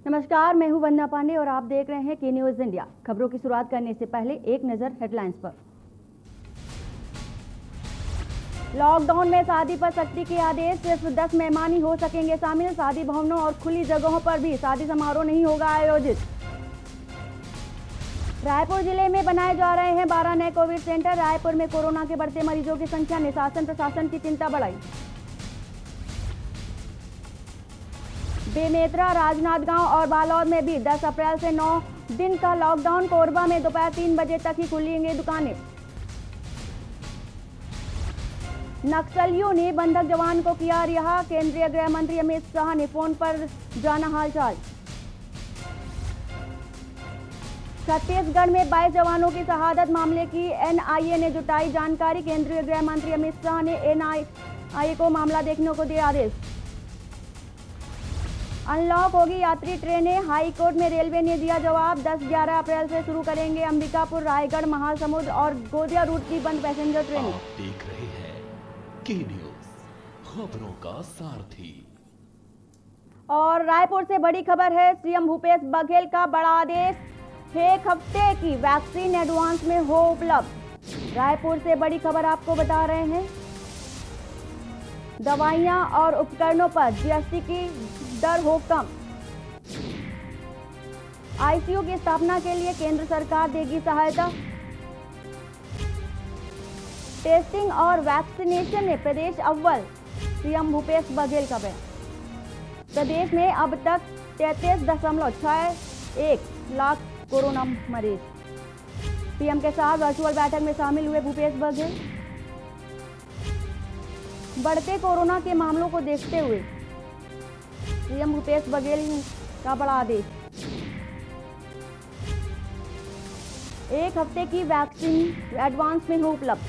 नमस्कार, मैं हूं वंदना पांडे और आप देख रहे हैं के न्यूज इंडिया। खबरों की शुरुआत करने से पहले एक नजर हेडलाइंस पर। लॉकडाउन में शादी पर सख्ती के आदेश, सिर्फ 10 मेहमान ही हो सकेंगे शामिल। शादी भवनों और खुली जगहों पर भी शादी समारोह नहीं होगा आयोजित। रायपुर जिले में बनाए जा रहे हैं 12 नए कोविड सेंटर। रायपुर में कोरोना के बढ़ते मरीजों की संख्या ने शासन प्रशासन की चिंता बढ़ाई। बेमेतरा, राजनांदगांव और बालोद में भी 10 अप्रैल से 9 दिन का लॉकडाउन। कोरबा में दोपहर 3 बजे तक ही खुलेंगी दुकानें। नक्सलियों ने बंधक जवान को किया रिहा, केंद्रीय गृह मंत्री अमित शाह ने फोन पर जाना हालचाल। छत्तीसगढ़ में 22 जवानों की शहादत मामले की एनआईए ने जुटाई जानकारी। केंद्रीय गृह मंत्री अमित शाह ने एनआईए को मामला देखने को दिए आदेश। अनलॉक होगी यात्री ट्रेनें, हाई कोर्ट में रेलवे ने दिया जवाब। 10-11 अप्रैल से शुरू करेंगे अंबिकापुर, रायगढ़, महासमुंद और गोदिया रूट की बंद पैसेंजर ट्रेनें। आप देख रहे हैं के न्यूज, खबरों का सारथी। और रायपुर से बड़ी खबर है, सीएम भूपेश बघेल का बड़ा आदेश, 1 हफ्ते की वैक्सीन एडवांस में हो उपलब्ध। रायपुर से बड़ी खबर आपको बता रहे हैं, दवाइयां और उपकरणों पर जीएसटी की दर हो कम। आईसीयू की स्थापना के लिए केंद्र सरकार देगी सहायता। टेस्टिंग और वैक्सीनेशन में प्रदेश अव्वल, सीएम भूपेश बघेल का बयान। प्रदेश में अब तक 33.61 लाख कोरोना मरीज। पीएम के साथ वर्चुअल बैठक में शामिल हुए भूपेश बघेल। बढ़ते कोरोना के मामलों को देखते हुए सीएम भूपेश बघेल का बड़ा आदेश, 1 हफ्ते की वैक्सीन एडवांस में हो उपलब्ध।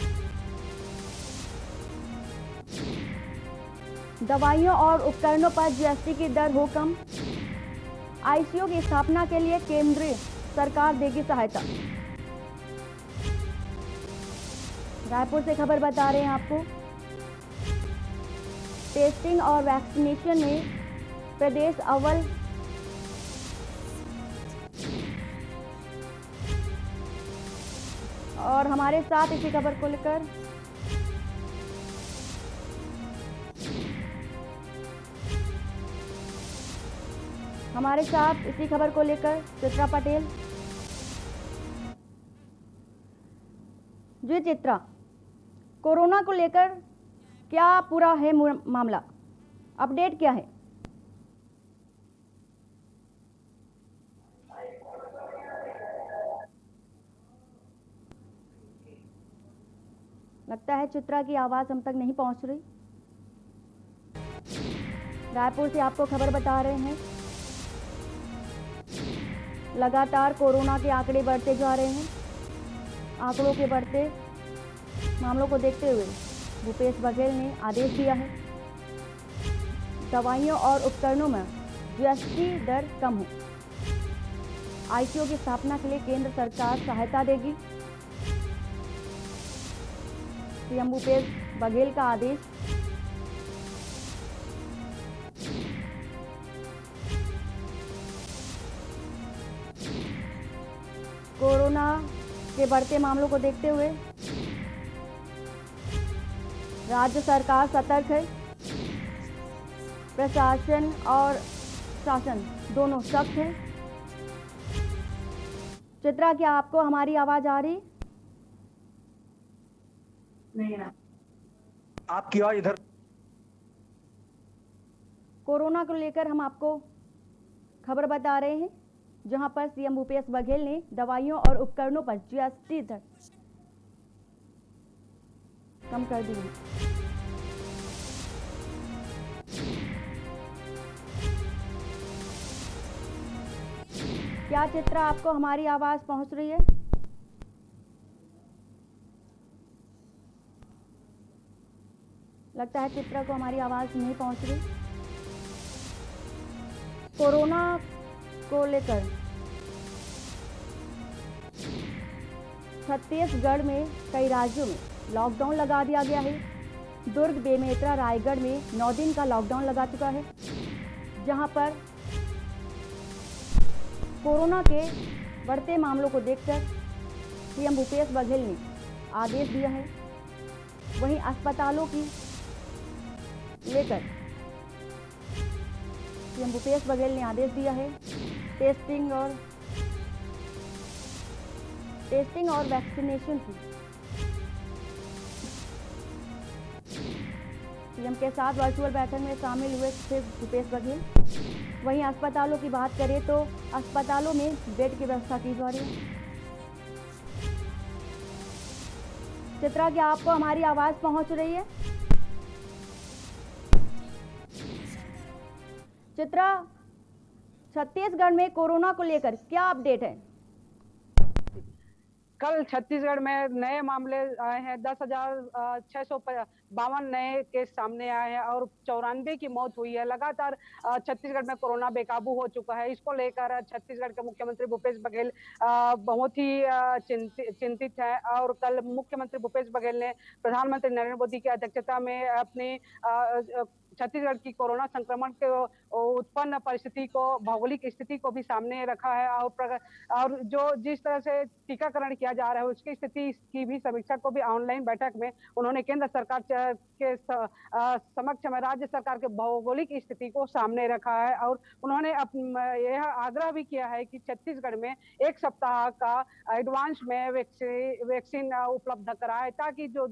दवाइयों और उपकरणों पर जीएसटी की दर हो कम। आईसीयू की स्थापना के लिए केंद्र सरकार देगी सहायता। रायपुर से खबर बता रहे हैं आपको, टेस्टिंग और वैक्सीनेशन में प्रदेश अव्वल। और हमारे साथ इसी खबर को लेकर चित्रा पटेल। जी चित्रा, कोरोना को लेकर क्या पूरा है मामला, अपडेट क्या है? लगता है चित्रा की आवाज हम तक नहीं पहुंच रही। रायपुर से आपको खबर बता रहे हैं, लगातार कोरोना के आंकड़े बढ़ते जा रहे हैं। आंकड़ों के बढ़ते मामलों को देखते हुए भूपेश बघेल ने आदेश दिया है, दवाइयों और उपकरणों में जीएसटी दर कम हो। आईसीयू की स्थापना के लिए केंद्र सरकार सहायता देगी। सीएम भूपेश बघेल का आदेश। कोरोना के बढ़ते मामलों को देखते हुए राज्य सरकार सतर्क है। प्रशासन और शासन दोनों सख्त है। चित्रा, क्या आपको हमारी आवाज आ रही? नहीं ना, आपकी आवाज इधर। कोरोना को लेकर हम आपको खबर बता रहे हैं, जहां पर सीएम भूपेश बघेल ने दवाइयों और उपकरणों पर जीएसटी दर कम कर दी है। क्या चित्रा, आपको हमारी आवाज पहुंच रही है? लगता है चित्रा को हमारी आवाज नहीं पहुंच रही। कोरोना को लेकर छत्तीसगढ़ में कई राज्यों में लॉकडाउन लगा दिया गया है। दुर्ग, बेमेतरा, रायगढ़ में 9 दिन का लॉकडाउन लगा चुका है, जहां पर कोरोना के बढ़ते मामलों को देखकर सीएम भूपेश बघेल ने आदेश दिया है। वहीं अस्पतालों की लेकर सीएम भूपेश बघेल ने आदेश दिया है टेस्टिंग और वैक्सीनेशन की। सीएम के साथ वर्चुअल बैठक में शामिल हुए थे भूपेश बघेल। वहीं अस्पतालों की बात करें तो अस्पतालों में बेड की व्यवस्था की जा रही है। चित्रा, क्या आपको हमारी आवाज पहुंच रही है? चित्रा, छत्तीसगढ़ में कोरोना को लेकर क्या अपडेट है? कल छत्तीसगढ़ में नए मामले आए हैं। 10,652 नए केस सामने आए हैं और 94 की मौत हुई है। लगातार छत्तीसगढ़ में कोरोना बेकाबू हो चुका है। इसको लेकर छत्तीसगढ़ के मुख्यमंत्री भूपेश बघेल बहुत ही चिंतित है और कल मुख्यमंत्री भूपेश बघेल ने प्रधानमंत्री नरेंद्र मोदी की अध्यक्षता में अपनी छत्तीसगढ़ की कोरोना संक्रमण के उत्पन्न परिस्थिति को, भौगोलिक स्थिति को भी सामने रखा है और जो जिस तरह से टीकाकरण किया जा रहा है उसकी स्थिति की भी समीक्षा को भी ऑनलाइन बैठक में उन्होंने केंद्र सरकार के समक्ष में राज्य सरकार के भौगोलिक स्थिति को सामने रखा है और उन्होंने यह आग्रह भी किया है कि छत्तीसगढ़ में 1 सप्ताह का एडवांस में वैक्सीन उपलब्ध कराए ताकि जो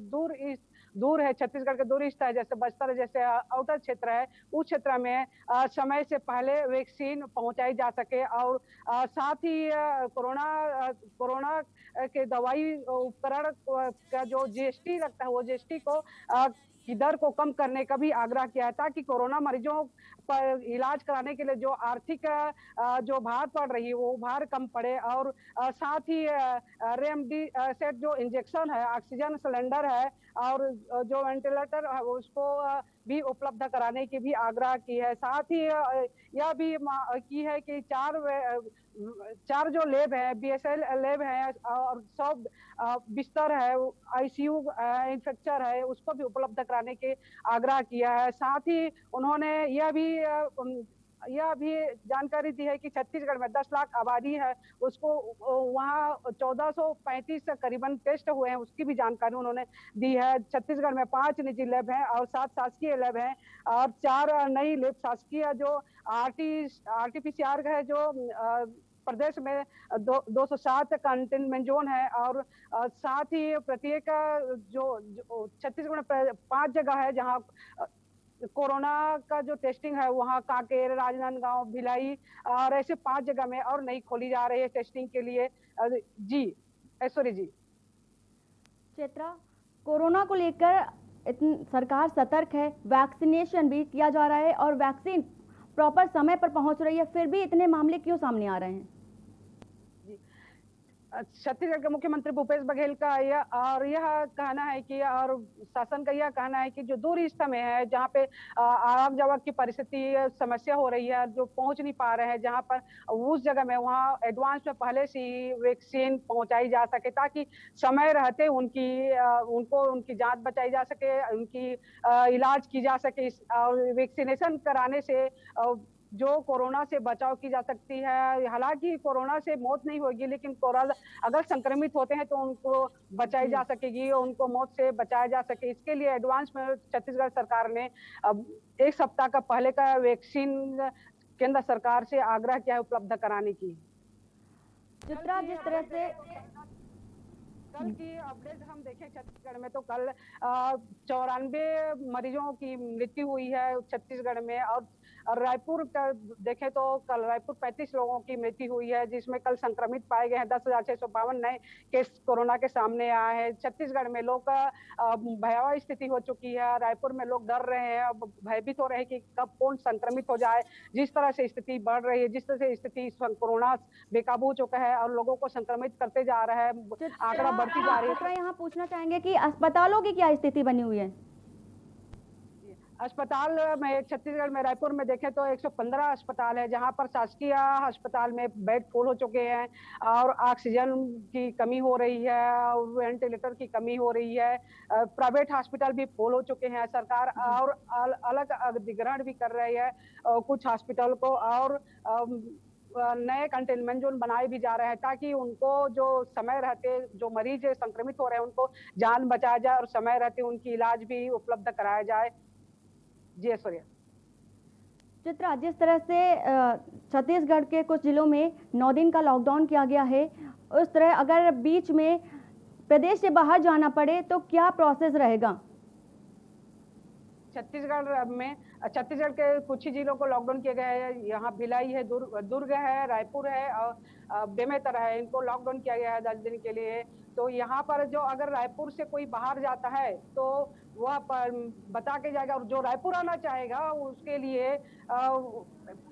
दूर है, छत्तीसगढ़ के दूर है, जैसे बस्तर जैसे आउटर क्षेत्र है, उस क्षेत्र में समय से पहले वैक्सीन पहुंचाई जा सके और साथ ही कोरोना के दवाई उपकरण का जो जीएसटी लगता है वो जीएसटी को की दर को कम करने का भी आग्रह किया है ताकि कोरोना मरीजों पर इलाज कराने के लिए जो आर्थिक जो भार पड़ रही है वो भार कम पड़े और साथ ही रेमडेसिविर जो इंजेक्शन है, ऑक्सीजन सिलेंडर है और जो वेंटिलेटर है उसको भी उपलब्ध कराने की भी आग्रह की है। साथ ही यह भी की है कि चार जो लैब है, बीएसएल लैब है और 100 बिस्तर है, आईसीयू इंफ्रास्ट्रक्चर है, उसको भी उपलब्ध कराने के आग्रह किया है। साथ ही उन्होंने यह भी जानकारी दी है कि छत्तीसगढ़ में 10 लाख आबादी है, उसको वहाँ 1435 करीबन टेस्ट हुए हैं, उसकी भी जानकारी उन्होंने दी है। छत्तीसगढ़ में 5 निजी लैब हैं और 7 शासकीय लैब हैं और 4 नई लैब शासकीय जो आरटीपीसीआर है जो प्रदेश में 207 कंटेनमेंट जोन है और साथ ही प्रत्येक जो छत्तीसगढ़ में 5 जगह है जहाँ कोरोना का जो टेस्टिंग है वहाँ कांकेर, राजनांदगांव, भिलाई और ऐसे 5 जगह में और नई खोली जा रही है टेस्टिंग के लिए। जी ऐश्वर्य जी। चित्रा, कोरोना को लेकर सरकार सतर्क है, वैक्सीनेशन भी किया जा रहा है और वैक्सीन प्रॉपर समय पर पहुंच रही है, फिर भी इतने मामले क्यों सामने आ रहे हैं? छत्तीसगढ़ के मुख्यमंत्री भूपेश बघेल का यह कहना है कि और शासन का यह कहना है कि जो दूर स्थान में है जहाँ पे आवाग जवाग की परिस्थिति समस्या हो रही है, जो पहुंच नहीं पा रहे हैं, जहाँ पर उस जगह में वहाँ एडवांस में पहले से ही वैक्सीन पहुंचाई जा सके ताकि समय रहते उनकी जान बचाई जा सके, उनकी इलाज की जा सके और वैक्सीनेशन कराने से जो कोरोना से बचाव की जा सकती है। हालांकि कोरोना से मौत नहीं होगी लेकिन कोरोना अगर संक्रमित होते हैं तो उनको बचाई जा सकेगी, उनको मौत से बचाया जा सके। इसके लिए एडवांस में छत्तीसगढ़ सरकार ने 1 सप्ताह का पहले का वैक्सीन केंद्र सरकार से आग्रह किया है उपलब्ध कराने की। चित्रा, जिस तरह से कल की अपडेट हम देखें छत्तीसगढ़ में तो कल 94 मरीजों की मृत्यु हुई है छत्तीसगढ़ में और रायपुर का देखें तो कल रायपुर 35 लोगों की मृत्यु हुई है जिसमें कल संक्रमित पाए गए हैं। 10,652 नए केस कोरोना के सामने आए हैं। छत्तीसगढ़ में लोग भयावह स्थिति हो चुकी है। रायपुर में लोग डर रहे हैं, भयभीत हो रहे हैं कि कब कौन संक्रमित हो जाए। जिस तरह से स्थिति बढ़ रही है, जिस तरह से स्थिति कोरोना बेकाबू हो चुका है और लोगों को संक्रमित करते जा रहा है, आंकड़ा बढ़ती जा रही है। यहाँ पूछना चाहेंगे कि अस्पतालों की क्या स्थिति बनी हुई है? अस्पताल में छत्तीसगढ़ में रायपुर में देखें तो 115 अस्पताल है जहां पर शासकीय अस्पताल में बेड फुल हो चुके हैं और ऑक्सीजन की कमी हो रही है, वेंटिलेटर की कमी हो रही है। प्राइवेट हॉस्पिटल भी फुल हो चुके हैं। सरकार और अलग अधिग्रहण भी कर रही है कुछ हॉस्पिटल को और नए कंटेनमेंट जोन बनाए भी जा रहे हैं ताकि उनको जो समय रहते जो मरीज संक्रमित हो रहे हैं उनको जान बचाया जाए और समय रहते उनकी इलाज भी उपलब्ध कराया जाए। जी ऐश्वर्या। चित्रा, जिस तरह से छत्तीसगढ़ के कुछ जिलों में 9 दिन का लॉकडाउन किया गया है, उस तरह अगर बीच में प्रदेश से बाहर जाना पड़े तो क्या प्रोसेस रहेगा? छत्तीसगढ़ के कुछ ही जिलों को लॉकडाउन किया गया है। यहाँ भिलाई है, दुर्ग है, रायपुर है और बेमेतरा है, इनको लॉकडाउन किया गया है 10 दिन के लिए। तो यहाँ पर जो अगर रायपुर से कोई बाहर जाता है तो वह बता के जाएगा और जो रायपुर आना चाहेगा उसके लिए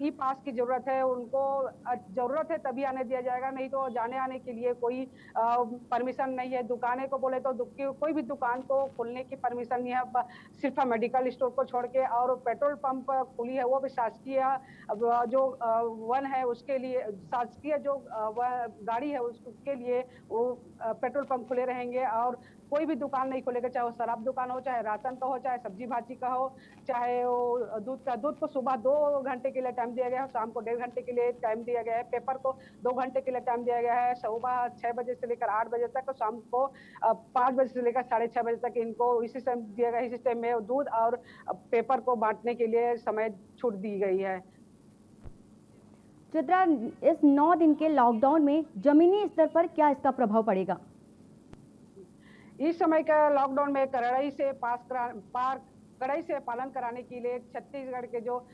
ई पास की जरूरत है, उनको जरूरत है तभी आने दिया जाएगा, नहीं तो जाने आने के लिए कोई परमिशन नहीं है। दुकानें को बोले तो कोई भी दुकान को खोलने की परमिशन नहीं है, सिर्फ मेडिकल स्टोर को छोड़ के। और पेट्रोल पंप खुली है वो भी शासकीय जो वन है उसके लिए, शासकीय जो गाड़ी है उसके लिए वो पेट्रोल पंप खुले रहेंगे और कोई भी दुकान नहीं खोलेगा, चाहे वो शराब दुकान हो, चाहे राशन का हो, चाहे सब्जी भाजी का हो, चाहे वो दूध को सुबह 2 घंटे के लिए टाइम दिया गया है, शाम को 1.5 घंटे के लिए टाइम दिया गया है, पेपर को 2 घंटे के लिए टाइम दिया गया है, सुबह 6 बजे से लेकर 8 बजे तक और शाम को 5 बजे से लेकर 6:30 बजे तक इनको इसी टाइम दिया गया है। इसी टाइम में दूध और पेपर को बांटने के लिए समय छूट दी गई है। चित्रा, इस 9 दिन के लॉकडाउन में जमीनी स्तर पर क्या इसका प्रभाव पड़ेगा? इस समय का लॉकडाउन में कड़ाई से पालन कराने के लिए छत्तीसगढ़ के जो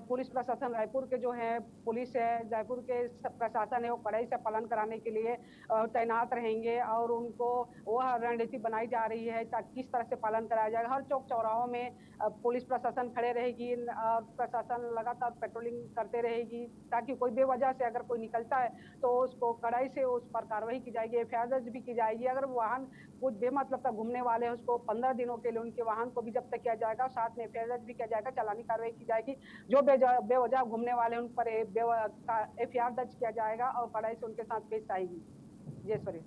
पुलिस प्रशासन, रायपुर के जो है पुलिस है, रायपुर के प्रशासन है, वो कड़ाई से पालन कराने के लिए तैनात रहेंगे और उनको वह रणनीति बनाई जा रही है ताकि किस तरह से पालन कराया जाएगा। हर चौक चौराहों में पुलिस प्रशासन खड़े रहेगी और प्रशासन लगातार पेट्रोलिंग करते रहेगी ताकि कोई बेवजह से अगर कोई निकलता है तो उसको कड़ाई से उस पर कार्रवाई की जाएगी, एफआईआर दर्ज भी की जाएगी। अगर वाहन कुछ बेमतलब का घूमने वाले हैं उसको 15 दिनों के लिए उनके वाहन को भी जब्त किया जाएगा, साथ में एफआईआर दर्ज भी किया जाएगा, चालानी कार्रवाई की जाएगी। जो बेवजह घूमने वाले हैं उन पर एफआईआर दर्ज किया जाएगा और कड़ाई से उनके साथ पेश आएगी। जी सॉरी।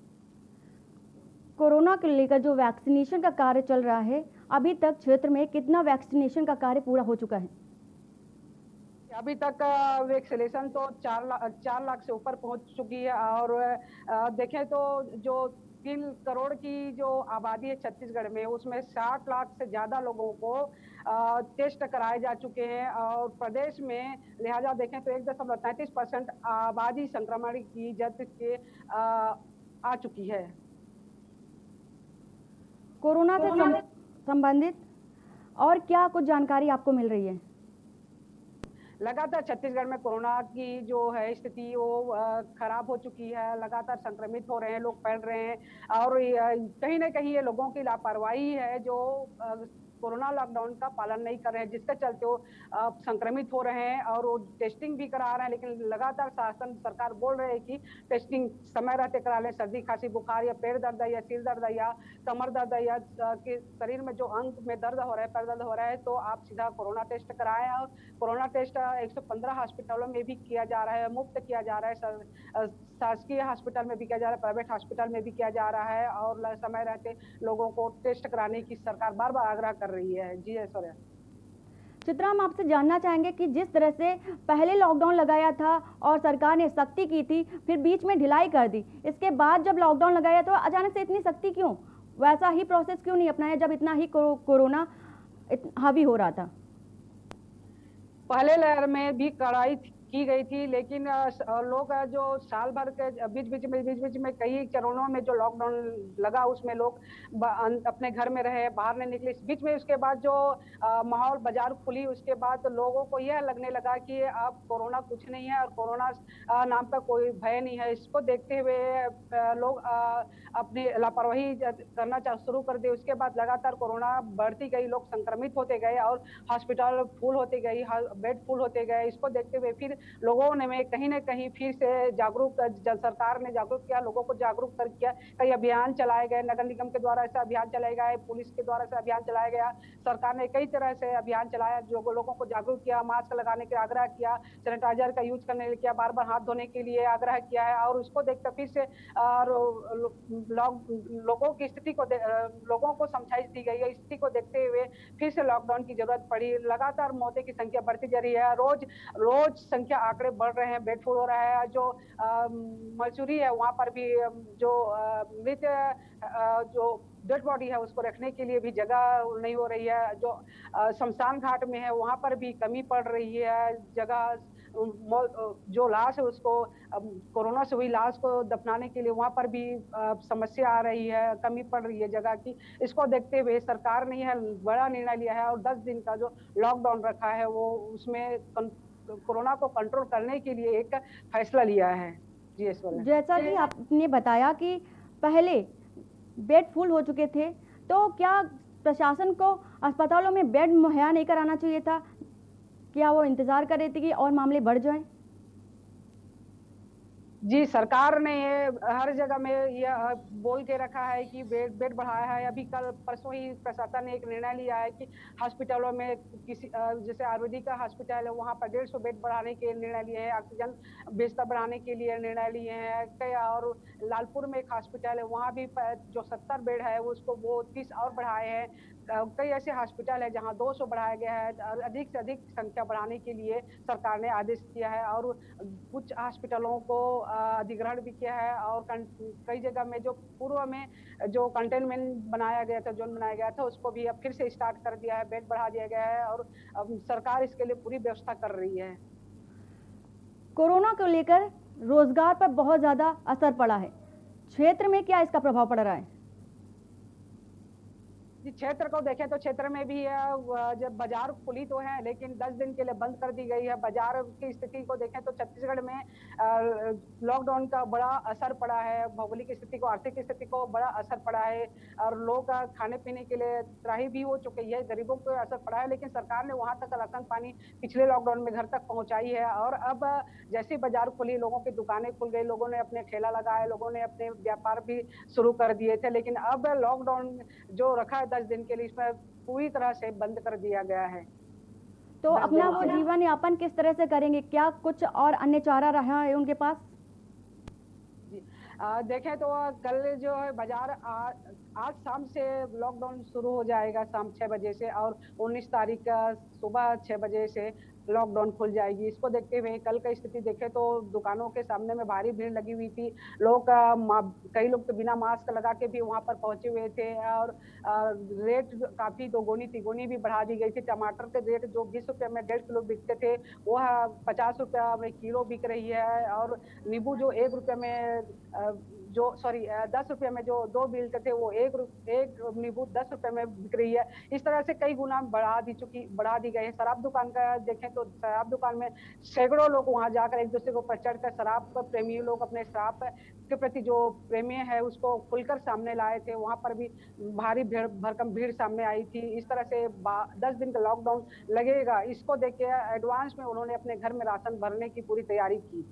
कोरोना को लेकर जो वैक्सीनेशन का कार्य चल रहा है, अभी तक क्षेत्र में कितना वैक्सीनेशन का कार्य पूरा हो चुका है? अभी तक वैक्सीनेशन तो 4 लाख से ऊपर पहुंच चुकी है और देखें तो जो 3 करोड़ की जो आबादी है छत्तीसगढ़ में उसमें 60 लाख से ज्यादा लोगों को टेस्ट कराए जा चुके हैं और प्रदेश में लिहाजा देखें तो 1.33% आबादी संक्रमण की जद के आ चुकी है। कोरोना से संबंधित और क्या कुछ जानकारी आपको मिल रही है? लगातार छत्तीसगढ़ में कोरोना की जो है स्थिति वो खराब हो चुकी है, लगातार संक्रमित हो रहे हैं, लोग फैल रहे हैं और कहीं ना कहीं ये लोगों की लापरवाही है जो कोरोना लॉकडाउन का पालन नहीं कर रहे हैं, जिसके चलते वो संक्रमित हो रहे हैं और वो टेस्टिंग भी करा रहे हैं। लेकिन लगातार शासन सरकार बोल रहे हैं कि टेस्टिंग समय रहते करा लें, सर्दी खांसी बुखार या पेट दर्द है या सिर दर्द है या कमर दर्द है या शरीर में जो अंग में दर्द हो रहा है, पैर दर्द हो रहा है तो आप सीधा कोरोना टेस्ट कराएं। और कोरोना टेस्ट 115 हॉस्पिटलों में भी किया जा रहा है, मुफ्त किया जा रहा है, शासकीय हॉस्पिटल में भी किया जा रहा है, प्राइवेट हॉस्पिटल में भी किया जा रहा है और समय रहते लोगों को टेस्ट कराने की सरकार बार बार आग्रह कर रही है। जी ऐश्वर्या। चित्रा, हम आपसे जानना चाहेंगे कि जिस तरह से पहले लॉकडाउन लगाया था और सरकार ने सख्ती की थी, फिर बीच में ढिलाई कर दी, इसके बाद जब लॉकडाउन लगाया तो अचानक से इतनी सख्ती क्यों? वैसा ही प्रोसेस क्यों नहीं अपनाया जब इतना ही कोरोना हावी हो रहा था? पहले लहर में भी कड़ाई की गई थी लेकिन लोग जो साल भर के बीच में कई चरणों में जो लॉकडाउन लगा उसमें लोग अपने घर में रहे, बाहर नहीं निकले। इस बीच में उसके बाद जो माहौल बाजार खुली उसके बाद लोगों को यह लगने लगा कि अब कोरोना कुछ नहीं है और कोरोना नाम का कोई भय नहीं है। इसको देखते हुए लोग अपनी लापरवाही करना शुरू कर दी। उसके बाद लगातार कोरोना बढ़ती गई, लोग संक्रमित होते गए और हॉस्पिटल फुल होते गई, बेड फुल होते गए। इसको देखते हुए फिर लोगों ने में कहीं ना कहीं फिर से जागरूक, सरकार ने जागरूक किया, लोगों को जागरूक कर किया। कई अभियान चलाए गए, नगर निगम के द्वारा ऐसा अभियान चलाए गए, पुलिस के द्वारा ऐसा अभियान चलाया गया। सरकार ने कई तरह से अभियान चलाया जो लोगों को जागरूक किया, मास्क लगाने के आग्रह किया, सैनिटाइजर का यूज करने किया, बार बार हाथ धोने के लिए आग्रह किया है। और उसको देखकर फिर से लोगों की स्थिति को लोगों को समझाइश दी गई है। स्थिति को देखते हुए फिर से लॉकडाउन की जरूरत पड़ी। लगातार मौतें की संख्या बढ़ती जा रही है, रोज संख्या संख्या आंकड़े बढ़ रहे हैं, बेड फुल हो रहा है। जो मसूरी है वहां पर भी जो मृत जो डेड बॉडी है उसको रखने के लिए भी जगह नहीं हो रही है। जो शमशान घाट में है वहां पर भी कमी पड़ रही है जगह। जो लाश है उसको कोरोना से हुई लाश को दफनाने के लिए वहां पर भी समस्या आ रही है, कमी पड़ रही है जगह की। इसको देखते हुए सरकार ने यह बड़ा निर्णय लिया है और 10 दिन का जो लॉकडाउन रखा है वो उसमें कोरोना को कंट्रोल करने के लिए एक फैसला लिया है। जी ऐश्वर्या, जैसा कि आपने बताया कि पहले बेड फुल हो चुके थे, तो क्या प्रशासन को अस्पतालों में बेड मुहैया नहीं कराना चाहिए था? क्या वो इंतजार कर रही थी कि और मामले बढ़ जाएं? जी सरकार ने ये हर जगह में ये बोल के रखा है कि बेड बढ़ाया है। अभी कल परसों ही प्रशासन ने एक निर्णय लिया है कि हॉस्पिटलों में किसी जैसे आयुर्वेदिक का हॉस्पिटल है वहां पर 150 बेड बढ़ाने के निर्णय लिए हैं, ऑक्सीजन बिस्तर बढ़ाने के लिए निर्णय लिए हैं। कई और लालपुर में एक हॉस्पिटल है वहां भी जो 70 बेड है उसको वो 30 और बढ़ाए हैं। कई ऐसे हॉस्पिटल है जहां 200 बढ़ाया गया है। अधिक से अधिक संख्या बढ़ाने के लिए सरकार ने आदेश किया है और कुछ हॉस्पिटलों को अधिग्रहण भी किया है। और कई जगह में जो पूर्व में जो कंटेनमेंट बनाया गया था, जोन बनाया गया था, उसको भी अब फिर से स्टार्ट कर दिया है, बेड बढ़ा दिया गया है और अब सरकार इसके लिए पूरी व्यवस्था कर रही है। कोरोना को लेकर रोजगार पर बहुत ज्यादा असर पड़ा है, क्षेत्र में क्या इसका प्रभाव पड़ रहा है? क्षेत्र को देखें तो क्षेत्र में भी जब बाजार खुली तो है लेकिन 10 दिन के लिए बंद कर दी गई है। बाजार की स्थिति को देखें तो छत्तीसगढ़ में लॉकडाउन का बड़ा असर पड़ा है। भौगोलिक स्थिति को, आर्थिक स्थिति को बड़ा असर पड़ा है और लोग खाने पीने के लिए त्राही भी हो चुकी है। गरीबों को असर पड़ा है लेकिन सरकार ने वहां तक राशन पानी पिछले लॉकडाउन में घर तक पहुंचाई है। और अब जैसे बाजार खुली, लोगों की दुकानें खुल गई, लोगों ने अपने ठेला लगाए, लोगों ने अपने व्यापार भी शुरू कर दिए थे। लेकिन अब लॉकडाउन जो रखा है 10 दिन के लिए, इसमें पूरी तरह से बंद कर दिया गया है। तो अपना वो जीवन यापन किस तरह से करेंगे? क्या कुछ और अन्य चारा रहा है उनके पास? देखें तो कल जो है बाजार आज शाम से लॉकडाउन शुरू हो जाएगा, शाम 6 बजे से, और 19 तारीख का सुबह 6 बजे से लॉकडाउन खुल जाएगी। इसको देखते हुए कल की स्थिति देखें तो दुकानों के सामने में भारी भीड़ लगी हुई थी। लोग कई लोग तो बिना मास्क लगा के भी वहां पर पहुंचे हुए थे और रेट काफी दोगुनी तिगुनी भी बढ़ा दी गई थी। टमाटर के रेट जो 20 रुपये में 1.5 किलो बिकते थे वह 50 रुपया में किलो बिक रही है। और नींबू जो 1 रुपये में 10 रुपये में जो 2 मिलते थे वो एक नींबू 10 रुपये में बिक रही है। इस तरह से कई गुना बढ़ा दी गई है। शराब दुकान का देखें तो शराब दुकान में सैकड़ों लोग वहां जाकर एक दूसरे को पर चढ़कर शराब प्रेमी लोग अपने शराब के प्रति जो प्रेमी है उसको खुलकर सामने लाए थे। वहां पर भी भारी भरकम भीड़ सामने आई थी। इस तरह से 10 दिन का लॉकडाउन लगेगा। इसको देख के एडवांस में उन्होंने अपने घर में राशन भरने की पूरी तैयारी की।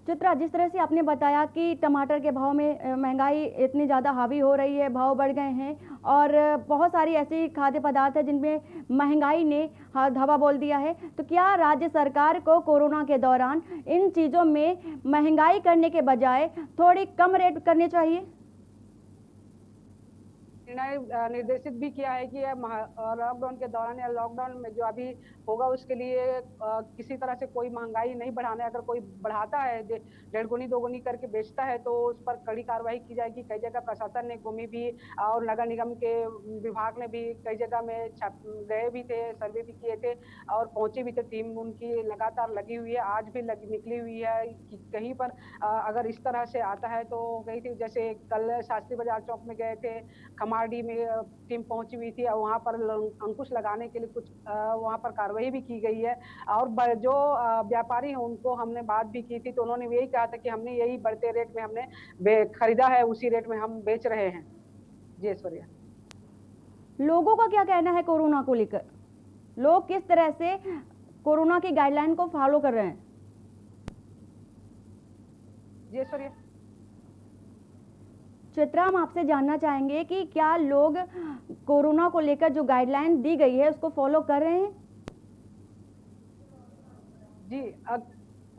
चित्रा, जिस तरह से आपने बताया कि टमाटर के भाव में महंगाई इतनी ज़्यादा हावी हो रही है, भाव बढ़ गए हैं और बहुत सारी ऐसी खाद्य पदार्थ है जिनमें महंगाई ने हवा बोल दिया है, तो क्या राज्य सरकार को कोरोना के दौरान इन चीज़ों में महंगाई करने के बजाय थोड़ी कम रेट करने चाहिए? निर्देशित भी किया है कि लॉकडाउन के दौरान या लॉकडाउन में जो अभी होगा उसके लिए किसी तरह से कोई महंगाई नहीं बढ़ाना है। अगर कोई बढ़ाता है, 1.5 गुनी 2 गुनी करके बेचता है तो उस पर कड़ी कार्रवाई की जाएगी। कई जगह प्रशासन ने घूमी भी और नगर निगम के विभाग ने भी कई जगह में गए भी थे, सर्वे भी किए थे और पहुंचे भी थे। टीम उनकी लगातार लगी हुई है, आज भी निकली हुई है कि कहीं पर अगर इस तरह से आता है तो गई थी। जैसे कल शास्त्री बाजार चौक में गए थे, खमाड़ी में टीम पहुंची हुई थी और वहां पर अंकुश लगाने के लिए कुछ वहां पर कार्रवाई भी की गई है। और जो व्यापारी हैं उनको हमने बात भी की थी तो उन्होंने यही कहा था कि हमने यही बढ़ते रेट में हमने खरीदा है, उसी रेट में हम बेच रहे हैं। जी ऐश्वर्या, लोगों का क्या कहना है कोरोना को लेकर? लोग किस तरह से कोरोना की गाइडलाइन को फॉलो कर रहे हैं? जी ऐश्वर्या, चित्रा, हम आपसे जानना चाहेंगे कि क्या लोग कोरोना को लेकर जो गाइडलाइन दी गई है उसको फॉलो कर रहे हैं? जी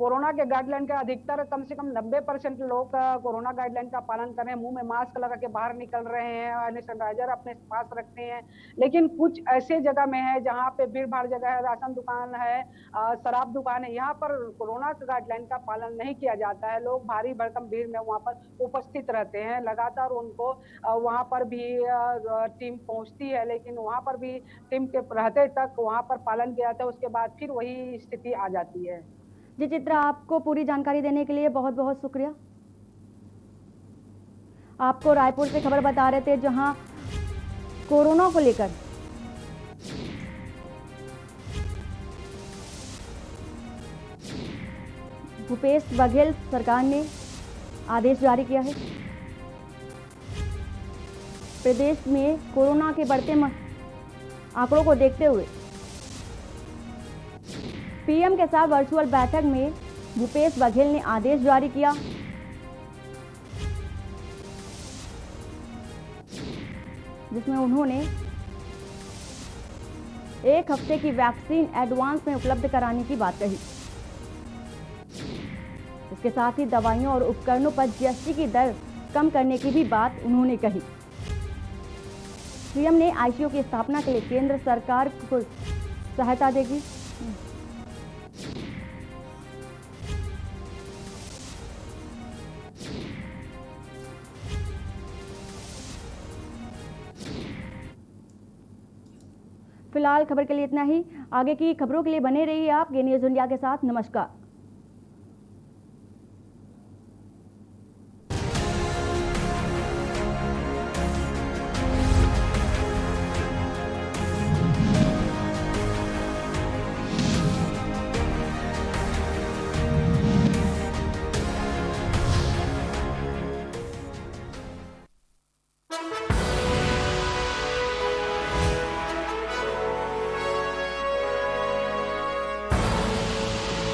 कोरोना के गाइडलाइन का अधिकतर कम से कम 90% लोग कोरोना गाइडलाइन का पालन कर रहे हैं, मुंह में मास्क लगा के बाहर निकल रहे हैं, सैनिटाइजर अपने पास रखते हैं। लेकिन कुछ ऐसे जगह में है जहां पे भीड़ भाड़ जगह है, राशन दुकान है, शराब दुकान है, यहाँ पर कोरोना के गाइडलाइन का पालन नहीं किया जाता है। लोग भारी भरकम भीड़ में वहां पर उपस्थित रहते हैं, लगातार उनको वहां पर भी टीम पहुंचती है, लेकिन वहां पर भी टीम के रहते तक वहां पर पालन किया जाता है, उसके बाद फिर वही स्थिति आ जाती है। जी चित्रा, आपको पूरी जानकारी देने के लिए बहुत बहुत शुक्रिया। आपको रायपुर से खबर बता रहे थे जहां कोरोना को लेकर भूपेश बघेल सरकार ने आदेश जारी किया है। प्रदेश में कोरोना के बढ़ते आंकड़ों को देखते हुए पीएम के साथ वर्चुअल बैठक में भूपेश बघेल ने आदेश जारी किया, जिसमें उन्होंने 1 हफ्ते की वैक्सीन एडवांस में उपलब्ध कराने की बात कही। इसके साथ ही दवाइयों और उपकरणों पर जीएसटी की दर कम करने की भी बात उन्होंने कही। सीएम ने आईसीयू की स्थापना के लिए केंद्र सरकार को सहायता देगी। फिलहाल खबर के लिए इतना ही। आगे की खबरों के लिए बने रहिए आप के न्यूज़ इंडिया के साथ। नमस्कार।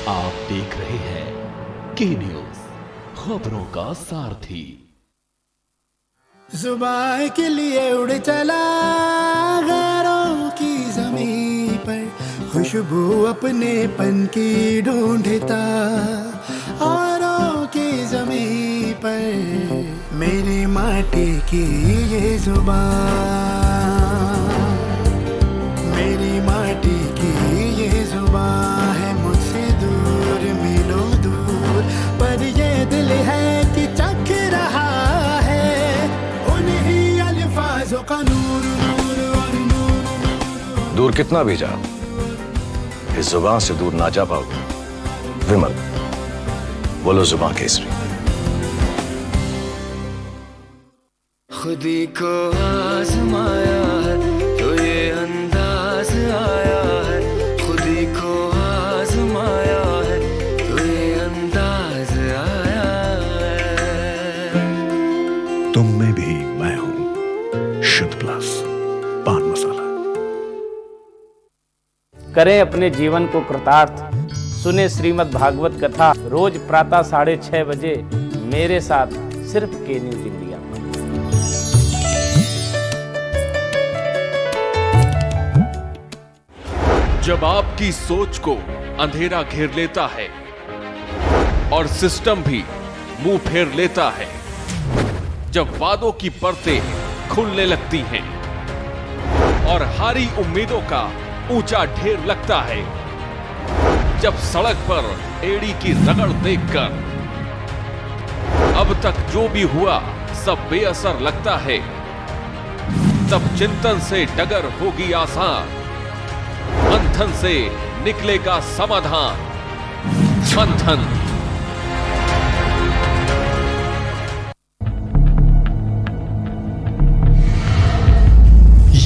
आप देख रहे हैं के न्यूज, खबरों का सारथी। जुबान के लिए उड़ चला गैरों की ज़मीं पर, खुशबू अपने पन की ढूंढता औरों की ज़मीं पर। मेरी माटी की ये जुबान, मेरी माटी की ये जुबान है मुझसे दूर मीलों दूर, पर ये दिल है कि चख रहा है उन्हीं अल्फाजों का नूर नूर और नूर। दूर कितना भी जा, इस जुबान से दूर ना जा पाओगे। विमल, बोलो जुबान केसरी। खुदी को आजमाया है तो ये अंदाज आया है, खुदी को आजमाया है तो ये अंदाज आया है। तुम में भी मैं हूं, शुद्ध प्लस पान मसाला। करें अपने जीवन को कृतार्थ, सुने श्रीमद् भागवत कथा रोज प्रातः 6:30 बजे मेरे साथ सिर्फ के न्यूज इंडिया। जब आपकी सोच को अंधेरा घेर लेता है और सिस्टम भी मुंह फेर लेता है, जब वादों की परतें खुलने लगती हैं और हारी उम्मीदों का ऊंचा ढेर लगता है, जब सड़क पर एड़ी की रगड़ देखकर अब तक जो भी हुआ सब बेअसर लगता है, तब चिंतन से डगर होगी आसान, मंथन से निकलेगा समाधान। मंथन।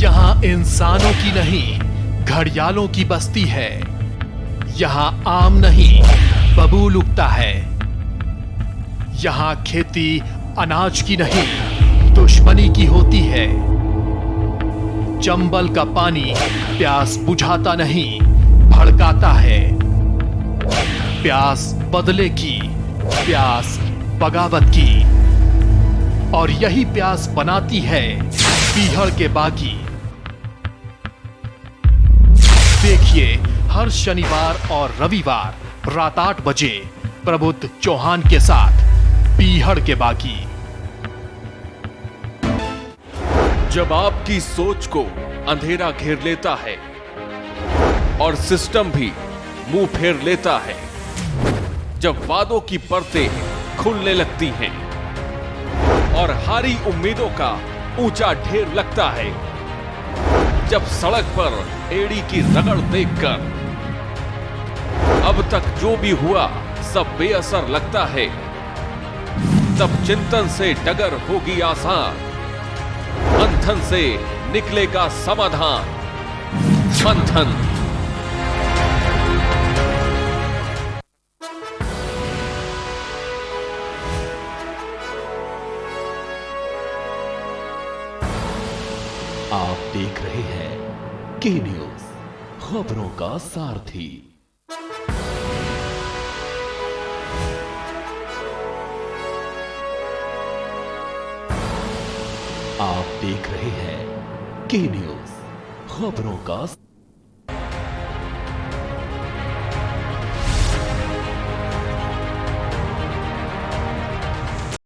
यहाँ इंसानों की नहीं घड़ियालों की बस्ती है, यहाँ आम नहीं बबूल उगता है, यहाँ खेती अनाज की नहीं दुश्मनी की होती है। चंबल का पानी प्यास बुझाता नहीं भड़काता है, प्यास बदले की, प्यास बगावत की, और यही प्यास बनाती है पीहड़ के बागी। देखिए हर शनिवार और रविवार रात 8 बजे प्रबुद्ध चौहान के साथ पीहड़ के बागी। जब आपकी सोच को अंधेरा घेर लेता है और सिस्टम भी मुंह फेर लेता है, जब वादों की परतें खुलने लगती हैं और हारी उम्मीदों का ऊंचा ढेर लगता है, जब सड़क पर एड़ी की रगड़ देखकर अब तक जो भी हुआ सब बेअसर लगता है, तब चिंतन से डगर होगी आसान, मंथन से निकलेगा समाधान। मंथन। आप देख रहे हैं के न्यूज, खबरों का सारथी। आप देख रहे हैं के न्यूज, खबरों का